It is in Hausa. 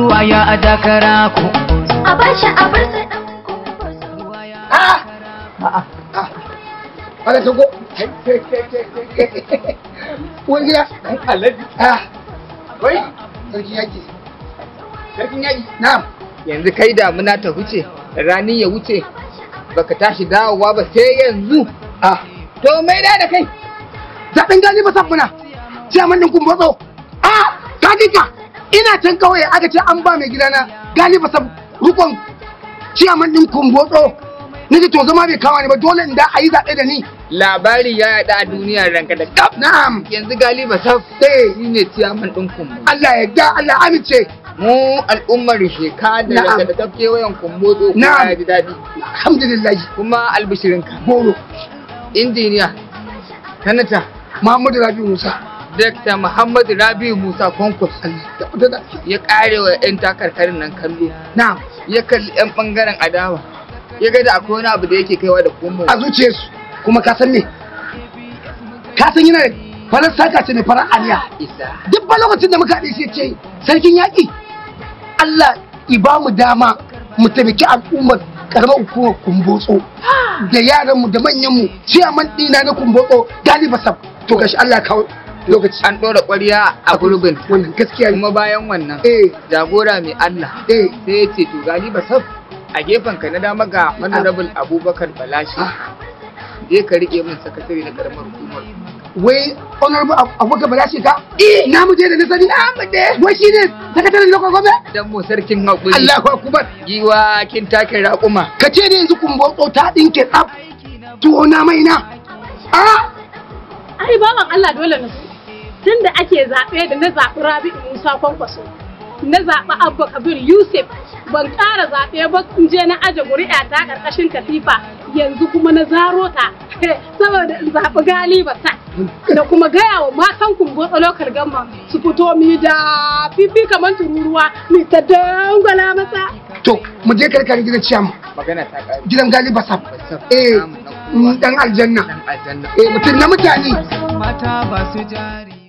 zuwa ya adakara ku a bashi a bar sa dan kumbotso. Ala togo. Wani gida. Alhaji. Wai, Sarki yaki. sarkin yaƙi. Na'am. Yanzu kai damuna ta wuce, rani ya wuce, baka tashi dawowa ba sai yanzu. To mai da kai. Zaɓen gani ba sabbuna. Ciyaman ɗin Kumbotso. Ka ina can kawai aka ce an ba mai gidana gani ba sab rukon ciyaman ɗin Kumbotso. Ni to zama bai kawo ni ba dole in da a yi zaɓe da ni. Labari ya yaɗa a duniyar ranka da kaf. Na'am. Yanzu Galiba Saf shi ne ciyaman ɗin Kumbotso. Allah ya ga Allah amince. Mu al'ummar sheka da ranka da kaf kewayen Kumbotso kuma ya ji daɗi. Alhamdulillah. Kuma albishirinka. Goro. Injiniya. Sanata. Muhammadu Rabi Musa. Dr. Muhammadu Rabi Musa Kwankwas. Ya ƙare wa 'yan takarkarin nan kallo. Na'am. Ya kalli 'yan ɓangaren adawa. Ya ga da akwai wani abu da yake kaiwa da komo. A zuciyarsu kuma ka san me? Ka san yana farar saka ce mai farar aliya. Duk ba lokacin da muka haɗe sai ce sarkin yaƙi. Allah i ba mu dama mu taimaki al'ummar karamar hukumar Kumbotso da yaranmu da manyanmu ciyaman ɗina na Kumbotso Galiba Sab. To gashi Allah kawo lokaci. An ɗora ƙwarya a gurbin. Wannan gaskiya. Kuma bayan wannan jagora mai Allah sai ya ce to Galiba Sab a gefen ka na dama ga Honorable Abubakar Balashi je ka rike min sakatare na karamar hukumar. Wai Honorable Abubakar Balashi ka? Na mu je da na sani. Na mu je. Wai shi ne sakataren local government? Dan mu sarkin hakuri. Allahu akbar. Giwa kin take raƙuma. Ka ce da yanzu Kumbotso ta dinke tsaf. Tuwo na mai na. Ai baban Allah dole na su. Tunda ake zaɓe da na zaɓi Rabi'u Musa Kwankwaso. Na zaɓi Abba Kabir Yusuf. Ban ƙara zaɓe ba in je na aje ƙuri'a ta ƙarƙashin katifa yanzu kuma na zaro ta saboda in zaɓi Galiba Sab da kuma gaya wa matan Kumbotso lokal gamma su fito mi da fifi kamar tururuwa mi ta dangwala masa. To mu je karkar gidan ciyama. Magana ta ƙare. Gidan Galiba Sab. Dan aljanna. Dan aljanna. Mutum na mutane. mata ba su jari